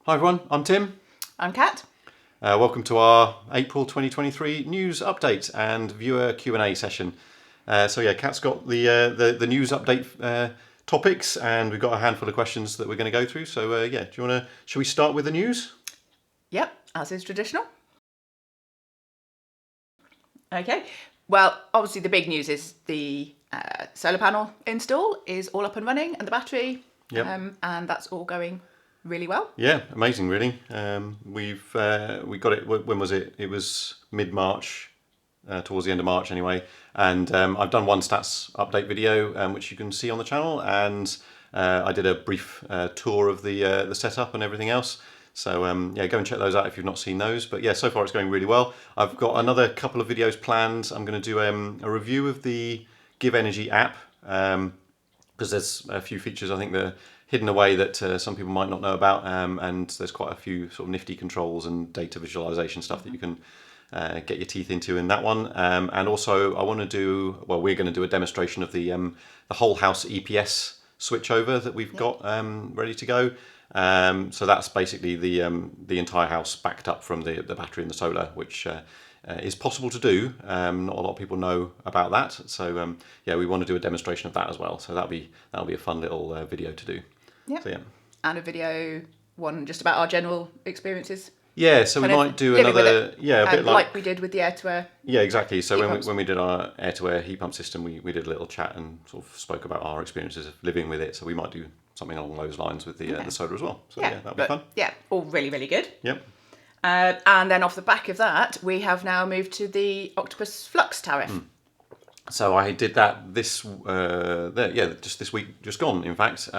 Hi everyone, I'm Tim. I'm Kat. Welcome to our April 2023 news update and viewer Q&A session. Kat's got the news update topics, and we've got a handful of questions that we're going to go through. Shall we start with the news? Yep, as is traditional. Okay, well, obviously the big news is the solar panel install is all up and running, and the battery, and that's all going really well. Yeah, amazing, really. We got it. When was it? It was mid-March, towards the end of March, anyway. And I've done one stats update video, which you can see on the channel, and I did a brief tour of the setup and everything else. So go and check those out if you've not seen those. But yeah, so far it's going really well. I've got another couple of videos planned. I'm going to do a review of the Give Energy app, because there's a few features I think that are hidden away that some people might not know about, and there's quite a few sort of nifty controls and data visualization stuff that you can get your teeth into in that one. And also we're going to do a demonstration of the whole house EPS switchover that we've got ready to go. So that's basically the entire house backed up from the battery and the solar, which is possible to do. Not a lot of people know about that. So we want to do a demonstration of that as well. So that'll be a fun little video to do. Yep. So, and a video one just about our general experiences. Yeah, so we might do another, a bit like we did with the air-to-air. Yeah, exactly. So when we did our air-to-air heat pump system, we did a little chat and sort of spoke about our experiences of living with it. So we might do something along those lines with the solar as well. So that'll be fun. Yeah, all really, really good. Yep. And then off the back of that, we have now moved to the Octopus Flux tariff. So I did that just this week, just gone, in fact.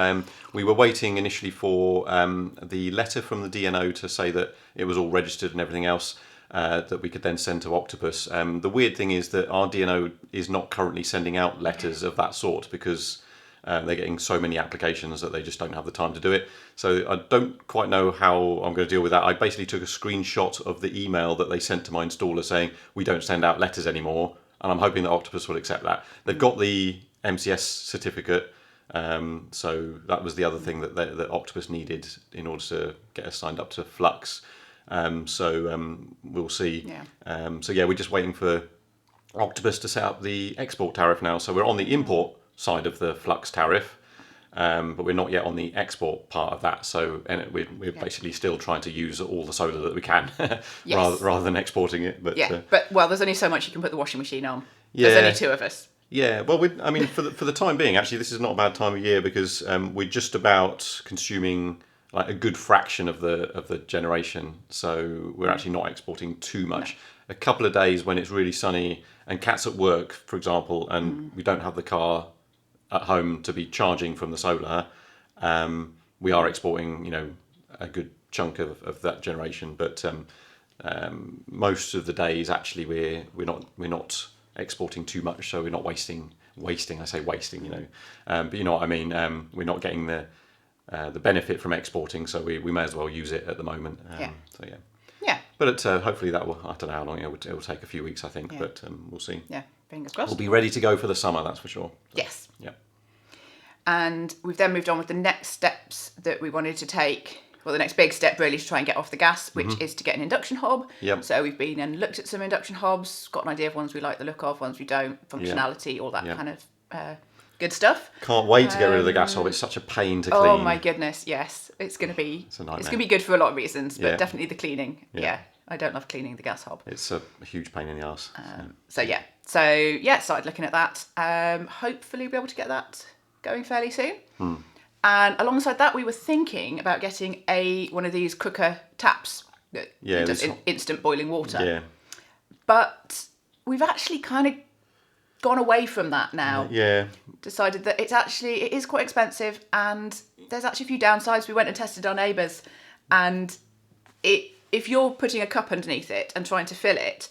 We were waiting initially for the letter from the DNO to say that it was all registered and everything else, that we could then send to Octopus. The weird thing is that our DNO is not currently sending out letters of that sort because they're getting so many applications that they just don't have the time to do it. So I don't quite know how I'm going to deal with that. I basically took a screenshot of the email that they sent to my installer saying, we don't send out letters anymore. And I'm hoping that Octopus will accept that. They've got the MCS certificate, so that was the other thing that Octopus needed in order to get us signed up to Flux. We'll see. Yeah. We're just waiting for Octopus to set up the export tariff now. So we're on the import side of the Flux tariff, but we're not yet on the export part of that. So we're basically still trying to use all the solar that we can, rather than exporting it. But there's only so much you can put the washing machine on. There's only two of us. Yeah, well, for the time being, actually, this is not a bad time of year because we're just about consuming like a good fraction of the generation. So we're actually not exporting too much. No. A couple of days when it's really sunny and Kat's at work, for example, and we don't have the car at home to be charging from the solar, we are exporting, a good chunk of that generation. But most of the days, actually, we're not exporting too much, so we're not wasting. I say wasting, but you know what I mean. We're not getting the benefit from exporting, so we may as well use it at the moment. But hopefully that will. I don't know how long it will take. A few weeks, I think, but we'll see. Yeah, fingers crossed. We'll be ready to go for the summer, that's for sure. Yes. Yeah. And we've then moved on with the next steps that we wanted to take. Well, the next big step really to try and get off the gas, which is to get an induction hob. Yep. So we've been and looked at some induction hobs, got an idea of ones we like the look of, ones we don't, functionality, all that kind of good stuff. Can't wait to get rid of the gas hob. It's such a pain to clean. Oh my goodness, yes. It's going to be it's a nightmare. It's going to be good for a lot of reasons, but definitely the cleaning. Yeah. I don't love cleaning the gas hob. It's a huge pain in the arse. Started looking at that. Hopefully we'll be able to get that going fairly soon. And alongside that, we were thinking about getting one of these cooker taps that does instant boiling water. Yeah. But we've actually kind of gone away from that now. Yeah. Decided that it is quite expensive, and there's actually a few downsides. We went and tested our neighbours, and if you're putting a cup underneath it and trying to fill it,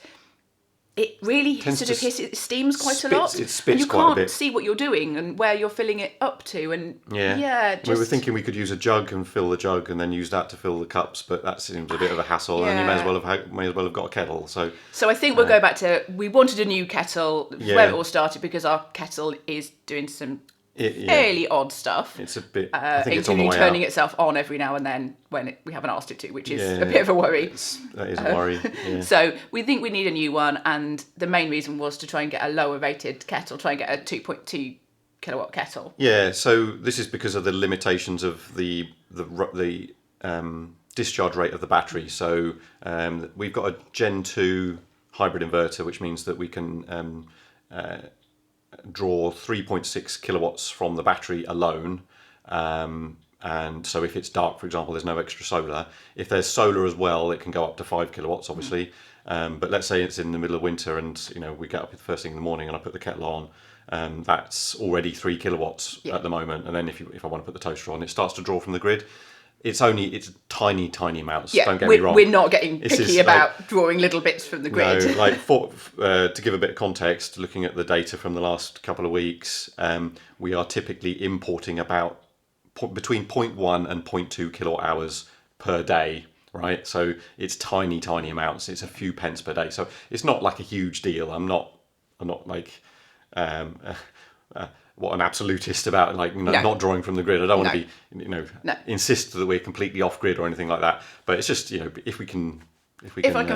it really it steams quite a lot. It spits and you quite a bit. You can't see what you're doing and where you're filling it up to. And we were thinking we could use a jug and fill the jug and then use that to fill the cups, but that seems a bit of a hassle. And you may as well have got a kettle. So I think we'll go back to, we wanted a new kettle where it all started, because our kettle is doing some fairly odd stuff. It's a bit. I think it's on the including way turning out. itself on every now and then when we haven't asked it to, which is a bit of a worry. That is a worry. Yeah. So we think we need a new one, and the main reason was to try and get a lower rated kettle, try and get a 2.2 kilowatt kettle. Yeah. So this is because of the limitations of the discharge rate of the battery. So we've got a Gen 2 hybrid inverter, which means that we can draw 3.6 kilowatts from the battery alone. And so if it's dark, for example, there's no extra solar. If there's solar as well, it can go up to 5 kilowatts, obviously. But let's say it's in the middle of winter and we get up the first thing in the morning and I put the kettle on. That's already 3 kilowatts at the moment. And then if I want to put the toaster on, it starts to draw from the grid. It's tiny amounts. Yeah, don't get me wrong. We're not getting picky about drawing little bits from the grid. No, to give a bit of context, looking at the data from the last couple of weeks, we are typically importing about between 0.1 and 0.2 kilowatt hours per day, right? So it's tiny amounts. It's a few pence per day. So it's not like a huge deal. I'm not like what an absolutist about not drawing from the grid. I don't want to be insist that we're completely off grid or anything like that. But it's just if I can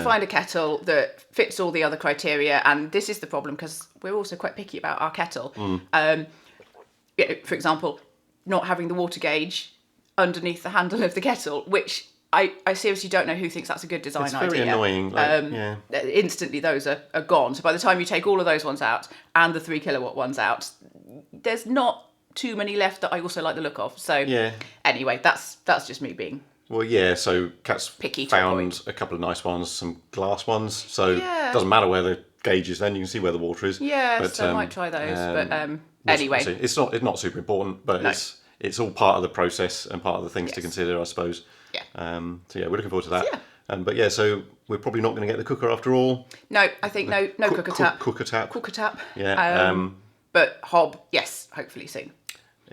find a kettle that fits all the other criteria, and this is the problem because we're also quite picky about our kettle. For example, not having the water gauge underneath the handle of the kettle, which I seriously don't know who thinks that's a good design idea. It's very annoying. Instantly those are gone. So by the time you take all of those ones out and the 3 kilowatt ones out, there's not too many left that I also like the look of. So anyway, that's just me being... Well, yeah, so Kat's picky found a couple of nice ones, some glass ones. So it doesn't matter where the gauge is then, you can see where the water is. Yeah, but, so I might try those. But anyway. It's not super important, but it's all part of the process and part of the things to consider, I suppose. Yeah. So yeah, we're looking forward to that. So, yeah. But yeah, so we're probably not going to get the cooker after all. No, I think no cooker tap. Cooker tap. Cooker tap. Yeah. But hob, yes, hopefully soon.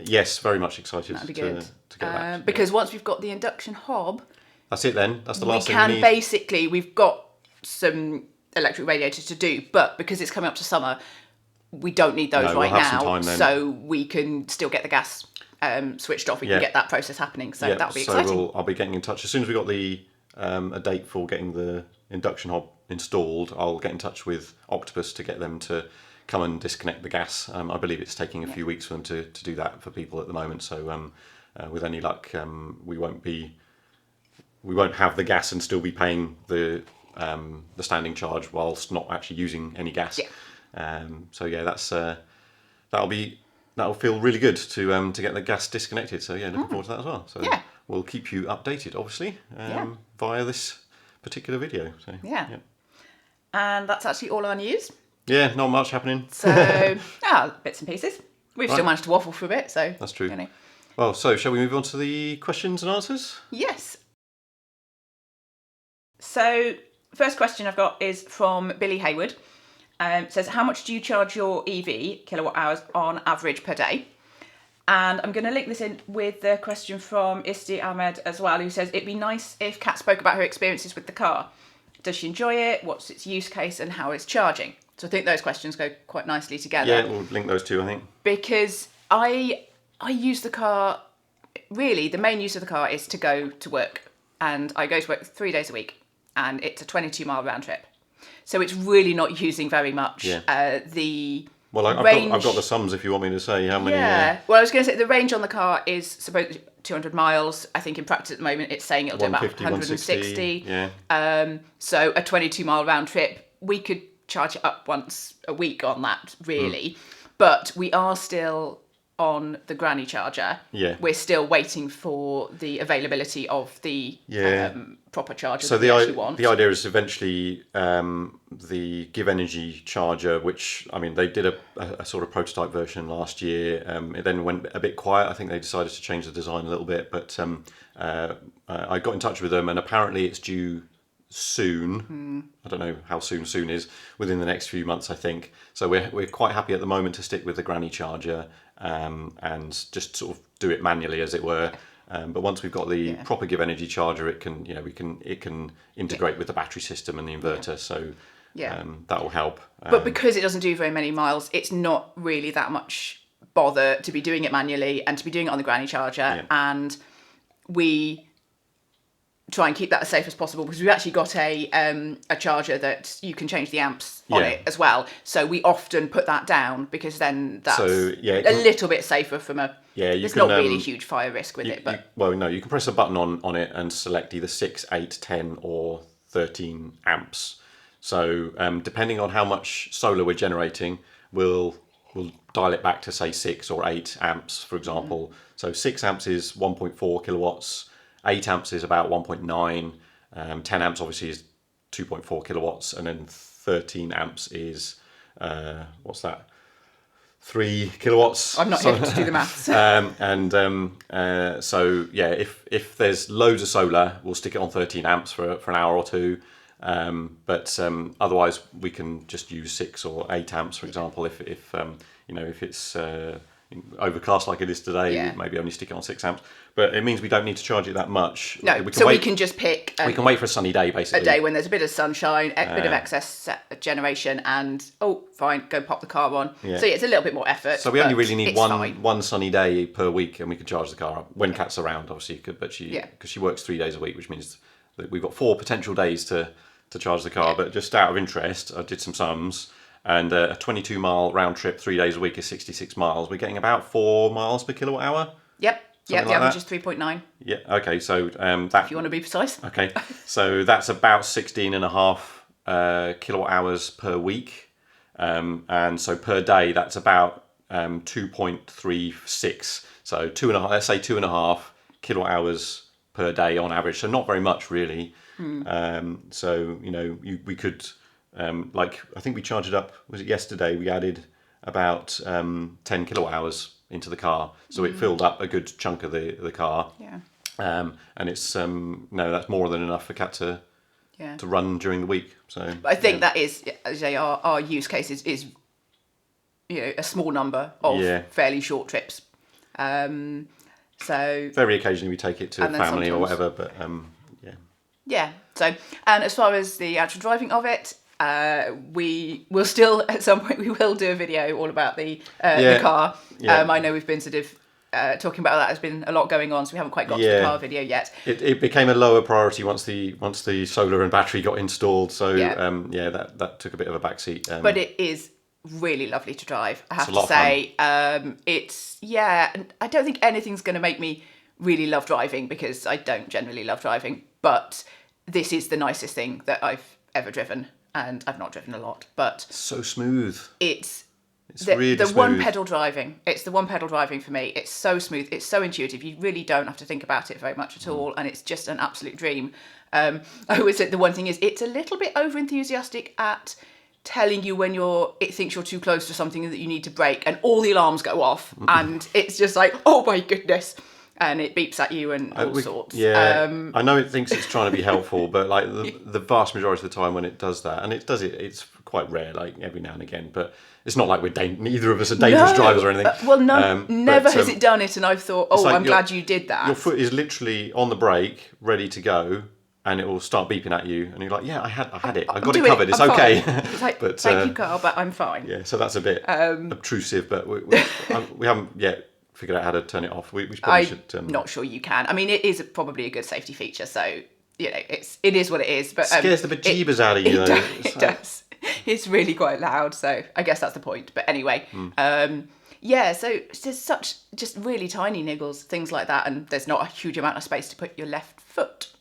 Yes, very much excited That'd be good. to get that. Because once we've got the induction hob, that's it then. That's the last thing we need. Basically, we've got some electric radiators to do, but because it's coming up to summer, we don't need those right now. So we can still get the gas switched off. We can get that process happening. So that'll be exciting. So I'll be getting in touch as soon as we got the a date for getting the induction hob installed. I'll get in touch with Octopus to get them to come and disconnect the gas. I believe it's taking a few weeks for them to do that for people at the moment. So with any luck, we won't have the gas and still be paying the standing charge whilst not actually using any gas. So yeah, that'll feel really good to get the gas disconnected. So yeah, looking forward to that as well. So we'll keep you updated, obviously, via this particular video. So and that's actually all our news. Yeah, not much happening. So bits and pieces. We've still managed to waffle for a bit, so that's true. Well, so shall we move on to the questions and answers? Yes. So first question I've got is from Billy Hayward. It says, how much do you charge your EV kilowatt hours on average per day? And I'm going to link this in with the question from Isti Ahmed as well, who says, it'd be nice if Kat spoke about her experiences with the car. Does she enjoy it? What's its use case and how it's charging? So I think those questions go quite nicely together. Yeah, we'll link those two, I think. Because I use the car, really, the main use of the car is to go to work. And I go to work 3 days a week. And it's a 22-mile round trip. So it's really not using very much. Yeah. I've got the sums if you want me to say how many. Yeah. Well, I was going to say the range on the car is supposed 200 miles. I think in practice at the moment it's saying it'll do about 160. Yeah. So a 22-mile round trip, we could charge it up once a week on that, really. But we are still on the granny charger. Yeah. We're still waiting for the availability of the proper charger so that we actually want. The idea is eventually the Give Energy charger, which, I mean, they did a sort of prototype version last year. It then went a bit quiet. I think they decided to change the design a little bit. But I got in touch with them, and apparently it's due soon. I don't know how soon is, within the next few months, I think. So we're quite happy at the moment to stick with the granny charger and just sort of do it manually, as it were. But once we've got the proper Give Energy charger, it can integrate with the battery system and the inverter. So that will help. But because it doesn't do very many miles, it's not really that much bother to be doing it manually and to be doing it on the granny charger, and we try and keep that as safe as possible, because we've actually got a charger that you can change the amps on it as well. So we often put that down, because then that's a little bit safer from a... there's not really huge fire risk with it. But you can press a button on it and select either 6, 8, 10 or 13 amps. So depending on how much solar we're generating, we'll dial it back to say 6 or 8 amps, for example. So 6 amps is 1.4 kilowatts. 8 amps is about 1.9, 10 amps obviously is 2.4 kilowatts, and then 13 amps is, 3 kilowatts? I'm not able to do the maths. So if there's loads of solar, we'll stick it on 13 amps for an hour or two. But otherwise we can just use 6 or 8 amps, for example, if it's overcast like it is today, maybe only stick it on 6 amps. But it means we don't need to charge it that much. No, we can just pick... we can wait for a sunny day, basically. A day when there's a bit of sunshine, a bit of excess generation, and, fine, go pop the car on. So it's a little bit more effort. So we only really need one sunny day per week, and we can charge the car up when Kat's around, obviously, because she works 3 days a week, which means that we've got 4 potential days to charge the car. But just out of interest, I did some sums, and a 22-mile round trip 3 days a week is 66 miles. We're getting about 4 miles per kilowatt hour. Yep. The average is 3.9. Yeah, okay, so that... If you want to be precise. Okay, so that's about 16.5 kilowatt hours per week. And so per day, that's about 2.36. So 2.5, let's say 2.5 kilowatt hours per day on average. So not very much, really. So, we could, I think we charged it up, was it yesterday? We added about 10 kilowatt hours into the car, so it filled up a good chunk of the car. And it's that's more than enough for Kat to run during the week. So but I think that is, as I say, our use case is a small number of fairly short trips. So very occasionally we take it to family or whatever, but so, and as far as the actual driving of it, we will still, at some point, we will do a video all about the car. I know we've been sort of talking about that. There's been a lot going on, so we haven't quite got to the car video yet. It became a lower priority once the solar and battery got installed. So that took a bit of a backseat. But it is really lovely to drive, I have to say. It's I don't think anything's going to make me really love driving, because I don't generally love driving. But this is the nicest thing that I've ever driven. And I've not driven a lot, but... So smooth. It's really the smooth. one pedal driving. It's the one pedal driving for me. It's so smooth. It's so intuitive. You really don't have to think about it very much at all. And it's just an absolute dream. I always say the one thing is it's a little bit over-enthusiastic at telling you when it thinks you're too close to something that you need to brake, and all the alarms go off. And it's just like, oh my goodness. And it beeps at you and all sorts. Yeah, I know it thinks it's trying to be helpful, but like the vast majority of the time when it does that, and it's quite rare, like every now and again, but it's not like neither of us are dangerous drivers or anything. Never has it done it, and I've thought, I'm glad you did that. Your foot is literally on the brake, ready to go, and it will start beeping at you, and you're like, I had it, I got it covered, it's okay. It's like, but, thank you, Carl, but I'm fine. Yeah, so that's a bit obtrusive, but we haven't yet figured out how to turn it off. We probably should. I'm not sure you can. I mean, it is probably a good safety feature, so it is what it is. But scares the bejeebers out of you. It does. It's really quite loud, so I guess that's the point. But anyway, so it's just such really tiny niggles, things like that, and there's not a huge amount of space to put your left foot.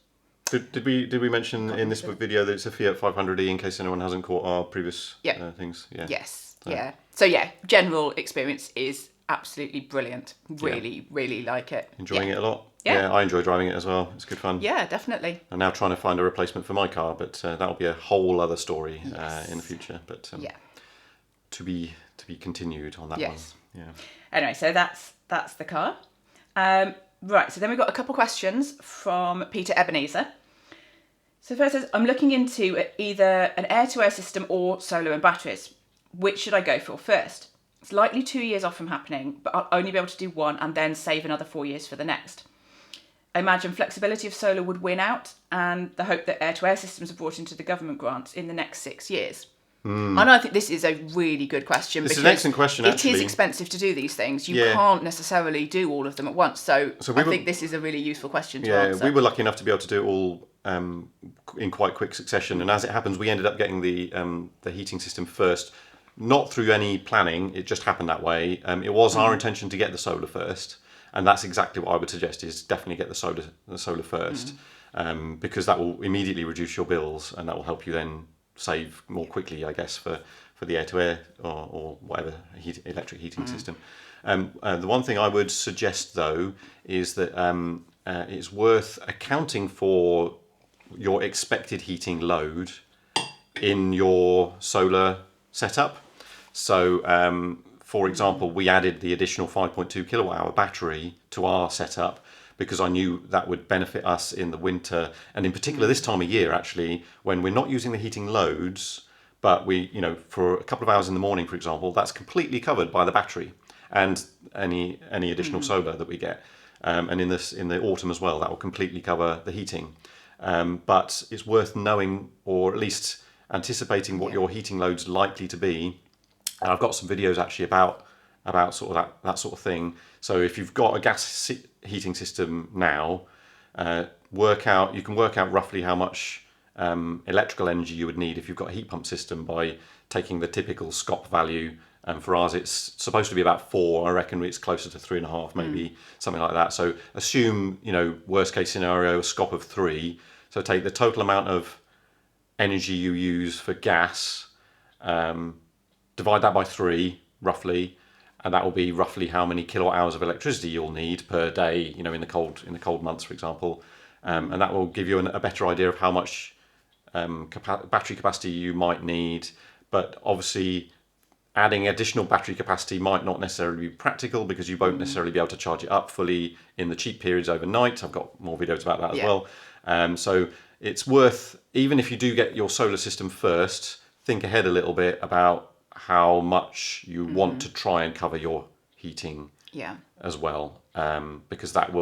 Did we mention in this video that it's a Fiat 500e in case anyone hasn't caught our previous things? Yeah. Yes. So. Yeah. So general experience is absolutely brilliant. Really like it. Enjoying it a lot. Yeah, I enjoy driving it as well. It's good fun. Yeah, definitely. I'm now trying to find a replacement for my car, but that'll be a whole other story in the future. But to be continued on that one. Yeah. Anyway, so that's the car. Right. So then we've got a couple questions from Peter Ebenezer. So first says, I'm looking into either an air-to-air system or solar and batteries. Which should I go for first? It's likely 2 years off from happening, but I'll only be able to do one and then save another 4 years for the next. I imagine flexibility of solar would win out, and the hope that air-to-air systems are brought into the government grants in the next 6 years. And I think this is a really good question. This is because an excellent question, It actually. is expensive to do these things. You Yeah. can't necessarily do all of them at once. So we I were- think this is a really useful question to Yeah, answer. we were lucky enough to be able to do it all in quite quick succession, and as it happens, we ended up getting the heating system first, not through any planning. It just happened that way. It was our intention to get the solar first, and that's exactly what I would suggest: is definitely get the solar first, because that will immediately reduce your bills, and that will help you then save more quickly, I guess, for the air-to-air or whatever electric heating system. The one thing I would suggest, though, is that it's worth accounting for your expected heating load in your solar setup. So, for example, we added the additional 5.2 kilowatt hour battery to our setup because I knew that would benefit us in the winter, and in particular this time of year, actually, when we're not using the heating loads, but we, for a couple of hours in the morning, for example, that's completely covered by the battery and any additional solar that we get. And in the autumn as well, that will completely cover the heating. But it's worth knowing, or at least anticipating, what your heating load's likely to be. And I've got some videos actually about sort of that sort of thing. So if you've got a gas heating system now, you can work out roughly how much electrical energy you would need if you've got a heat pump system by taking the typical SCOP value. For ours, it's supposed to be about 4. I reckon it's closer to 3.5, maybe something like that. So assume, worst case scenario, a SCOP of 3. So take the total amount of energy you use for gas, divide that by 3 roughly, and that will be roughly how many kilowatt hours of electricity you'll need per day. In the cold months, for example, and that will give you a better idea of how much battery capacity you might need. But obviously, adding additional battery capacity might not necessarily be practical because you won't necessarily be able to charge it up fully in the cheap periods overnight. I've got more videos about that as well. So it's worth, even if you do get your solar system first, think ahead a little bit about how much you want to try and cover your heating as well, because that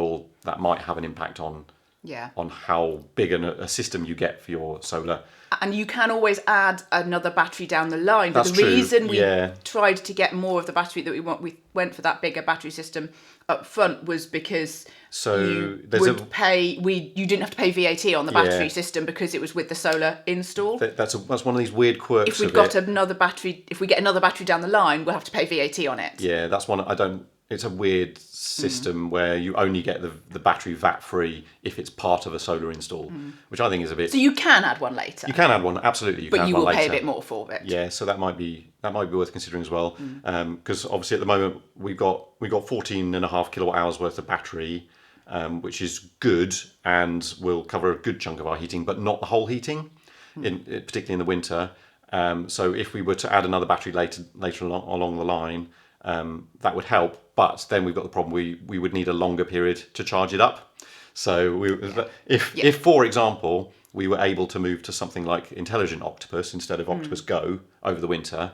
might have an impact on how big a system you get for your solar. And you can always add another battery down the line. But That's the true. reason we tried to get more of the battery that we went for that bigger battery system up front was because you didn't have to pay VAT on the battery system because it was with the solar install. That's one of these weird quirks. If we've got another battery, if we get another battery down the line, we'll have to pay VAT on it. Yeah, that's one. It's a weird system where you only get the battery VAT free if it's part of a solar install, which I think is a bit. So you can add one later. You can add one, absolutely. But you will pay a bit more for it. Yeah, so that might be worth considering as well, because obviously at the moment we've got 14.5 kilowatt hours worth of battery, which is good and will cover a good chunk of our heating, but not the whole heating, particularly in the winter. So if we were to add another battery later along the line, that would help. But then we've got the problem we would need a longer period to charge it up. So if for example we were able to move to something like Intelligent Octopus instead of Octopus Go over the winter,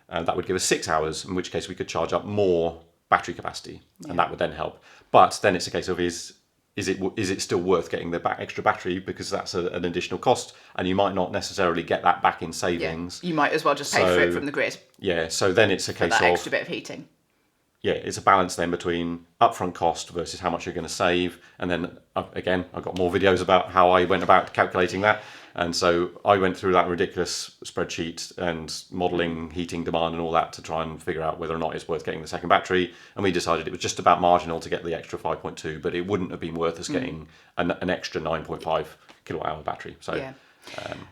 that would give us 6 hours, in which case we could charge up more battery capacity, and that would then help. But then it's a case of is it still worth getting the extra battery, because that's an additional cost, and you might not necessarily get that back in savings. You might as well just pay for it from the grid. Yeah, so then it's a case that of extra bit of heating. Yeah, it's a balance then between upfront cost versus how much you're going to save. And then again, I've got more videos about how I went about calculating that. And so I went through that ridiculous spreadsheet and modelling heating demand and all that to try and figure out whether or not it's worth getting the second battery. And we decided it was just about marginal to get the extra 5.2, but it wouldn't have been worth us getting an extra 9.5 kilowatt hour battery. So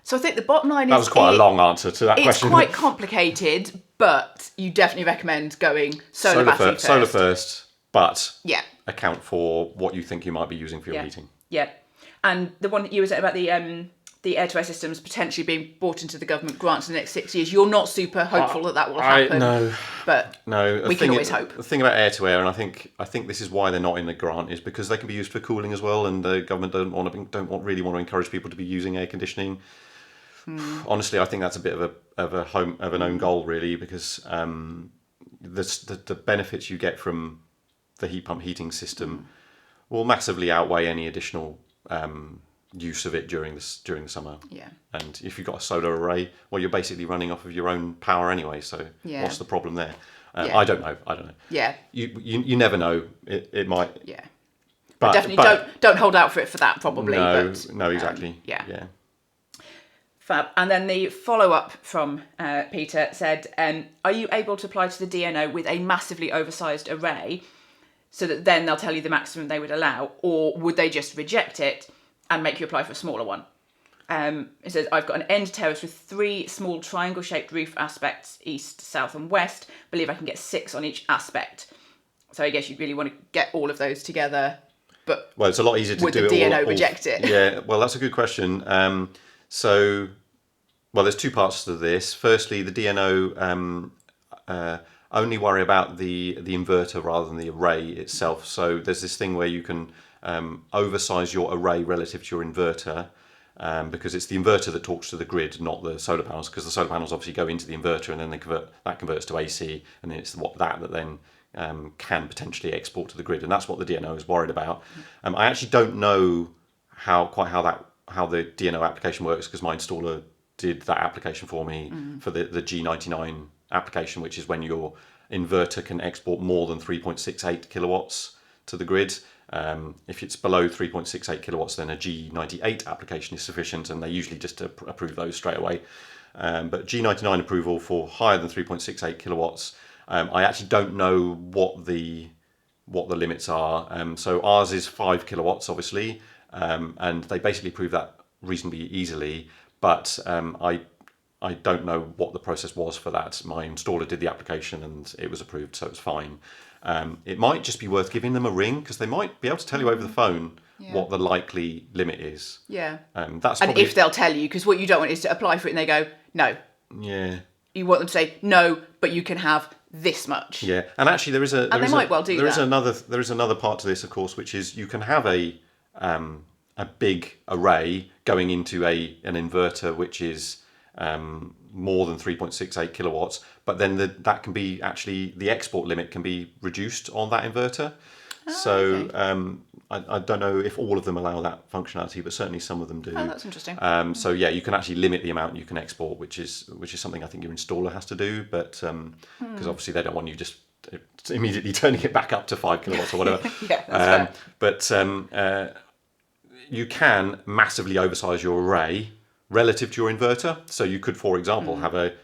so I think the bottom line is... That was quite a long answer to that question. It's quite complicated, but you definitely recommend going solar battery first. Solar first, but yeah, account for what you think you might be using for your heating. Yeah, and the one that you were saying about the air-to-air systems potentially being brought into the government grants in the next 6 years, you're not super hopeful that will happen. No. But we can always hope. The thing about air-to-air, and I think this is why they're not in the grant, is because they can be used for cooling as well, and the government don't really want to encourage people to be using air conditioning. Honestly, I think that's a bit of an own goal, really, because the benefits you get from the heat pump heating system will massively outweigh any additional use of it during the summer. Yeah. And if you've got a solar array, well, you're basically running off of your own power anyway. So Yeah. what's the problem there? Yeah. I don't know. Yeah. You never know. It might. Yeah. But Definitely don't hold out for it for that, probably. No, but, no, exactly. Yeah. Fab. And then the follow-up from Peter said, are you able to apply to the DNO with a massively oversized array so that then they'll tell you the maximum they would allow, or would they just reject it and make you apply for a smaller one? It says, I've got an end terrace with 3 small triangle-shaped roof aspects, east, south and west. Believe I can get 6 on each aspect. So I guess you'd really want to get all of those together. But well, it's a lot easier to would do the it DNO reject it? Yeah, well, that's a good question. So, there's 2 parts to this. Firstly, the DNO only worry about the inverter rather than the array itself. So there's this thing where you can oversize your array relative to your inverter, because it's the inverter that talks to the grid, not the solar panels, because the solar panels obviously go into the inverter and then that converts to AC, and then it's that then can potentially export to the grid, and that's what the DNO is worried about. I actually don't know how the DNO application works, because my installer did that application for me for the G99 application, which is when your inverter can export more than 3.68 kilowatts to the grid. If it's below 3.68 kilowatts, then a G98 application is sufficient, and they usually just approve those straight away. But G99 approval for higher than 3.68 kilowatts, I actually don't know what the limits are. So ours is 5 kilowatts, obviously, and they basically approve that reasonably easily. But I don't know what the process was for that. My installer did the application and it was approved, so it was fine. It might just be worth giving them a ring, because they might be able to tell you over the phone what the likely limit is. Yeah. That's and if they'll tell you, because what you don't want is to apply for it and they go, no. Yeah. You want them to say, no, but you can have this much. Yeah, and actually there is another part to this, of course, which is you can have a big array going into an inverter which is more than 3.68 kilowatts, but then that can be actually, the export limit can be reduced on that inverter. Okay. I don't know if all of them allow that functionality, but certainly some of them do. Oh, that's interesting. So yeah, you can actually limit the amount you can export, which is something I think your installer has to do, but because obviously they don't want you just immediately turning it back up to 5 kilowatts or whatever. Yeah, that's fair. But you can massively oversize your array relative to your inverter. So you could, for example, have a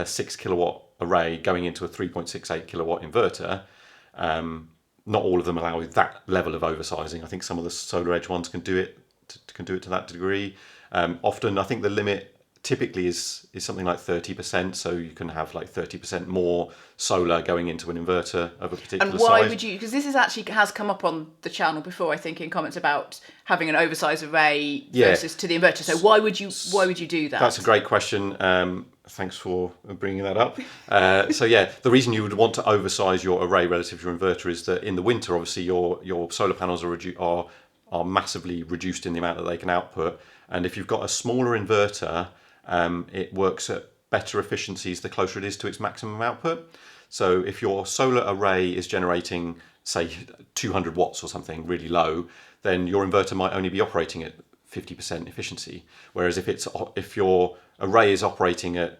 6 kilowatt array going into a 3.68 kilowatt inverter. Not all of them allow that level of oversizing. I think some of the Solar Edge ones can do it to that degree. Often, I think the limit typically is something like 30%. So you can have like 30% more solar going into an inverter of a particular size. And why would you? Because this has come up on the channel before, I think, in comments about having an oversized array versus to the inverter. So why would you do that? That's a great question. Thanks for bringing that up. So yeah, the reason you would want to oversize your array relative to your inverter is that in the winter, obviously, your solar panels are massively reduced in the amount that they can output. And if you've got a smaller inverter, it works at better efficiencies the closer it is to its maximum output. So if your solar array is generating, say, 200 watts or something really low, then your inverter might only be operating at 50% efficiency. Whereas if your array is operating at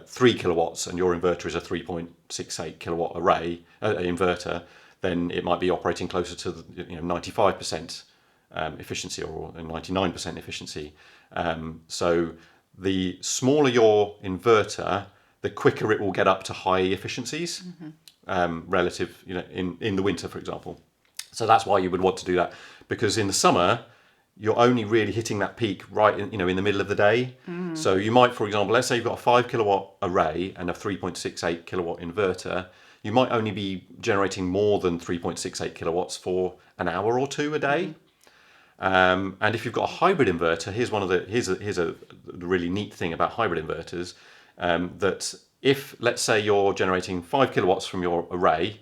3 kilowatts and your inverter is a 3.68 kilowatt array inverter, then it might be operating closer to 95% efficiency or 99% efficiency. So the smaller your inverter, the quicker it will get up to high efficiencies, relative, in the winter, for example. So that's why you would want to do that, because in the summer, you're only really hitting that peak right in the middle of the day. So you might, for example, let's say you've got a 5 kilowatt array and a 3.68 kilowatt inverter, you might only be generating more than 3.68 kilowatts for an hour or two a day. And if you've got a hybrid inverter, here's a really neat thing about hybrid inverters, that if, let's say, you're generating 5 kilowatts from your array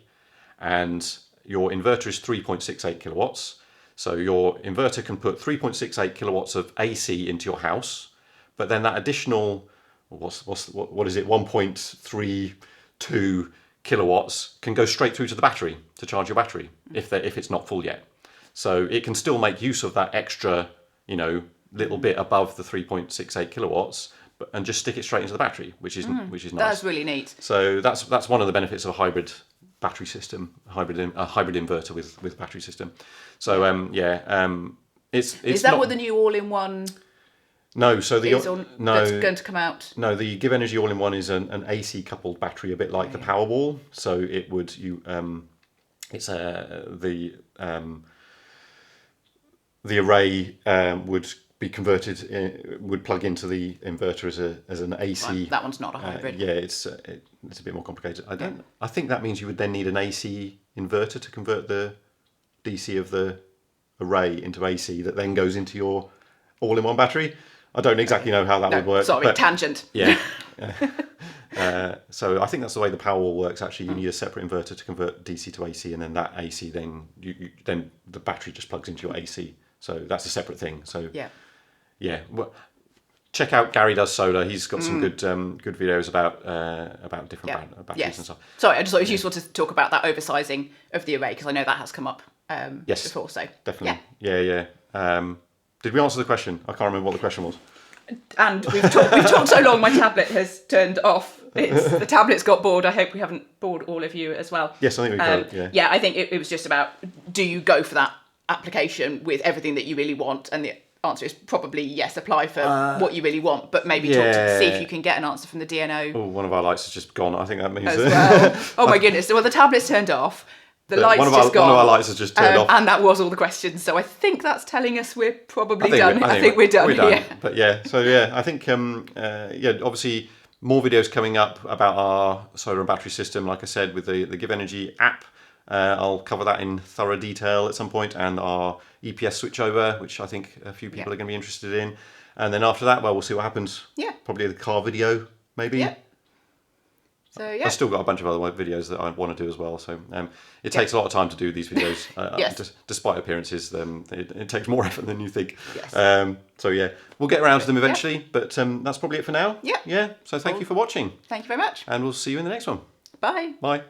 and your inverter is 3.68 kilowatts, so your inverter can put 3.68 kilowatts of AC into your house, but then that additional, what is it, 1.32 kilowatts can go straight through to the battery to charge your battery if it's not full yet. So it can still make use of that extra little bit above the 3.68 kilowatts, and just stick it straight into the battery, which is nice. That's really neat. So that's one of the benefits of a hybrid battery system, a hybrid inverter with battery system. So it's Is that not, what the new all-in-one no? So is that's going to come out? No, the Give Energy All-in-One is an AC coupled battery, a bit like the Powerball. So it would the array would be converted, would plug into the inverter as an AC. Right, that one's not a hybrid. It's a bit more complicated. I think that means you would then need an AC inverter to convert the DC of the array into AC that then goes into your all-in-one battery. I don't exactly know how that would work. Sorry, but tangent. Yeah. So I think that's the way the Powerwall works. Actually, you need a separate inverter to convert DC to AC, and then that AC then then the battery just plugs into your AC. So that's a separate thing. So yeah. Well, check out Gary Does Solar. He's got some good videos about different batteries and stuff. Sorry, I just thought it was useful to talk about that oversizing of the array because I know that has come up before. So definitely. Yeah. Did we answer the question? I can't remember what the question was. And we've talked so long, my tablet has turned off. The tablet's got bored. I hope we haven't bored all of you as well. Yes, I think we've got it. Yeah, I think it was just about, do you go for that application with everything that you really want? And the answer is probably yes, apply for what you really want, but maybe talk to see if you can get an answer from the DNO. Oh, one of our lights has just gone. I think that means... As well. Oh my goodness. Well, the tablet's turned off. The light's just gone. One of our lights has just turned off. And that was all the questions. So I think that's telling us we're probably done. I think we're done. Yeah. But I think, obviously more videos coming up about our solar and battery system, like I said, with the Give Energy app. I'll cover that in thorough detail at some point, and our EPS switchover, which I think a few people are going to be interested in. And then after that, we'll see what happens. Yeah. Probably the car video, maybe. Yeah. So yeah, I've still got a bunch of other videos that I want to do as well. So it takes a lot of time to do these videos. Despite appearances, it takes more effort than you think. Yes. We'll get around to them eventually. But that's probably it for now. Yeah. Yeah. So thank you for watching. Thank you very much. And we'll see you in the next one. Bye. Bye.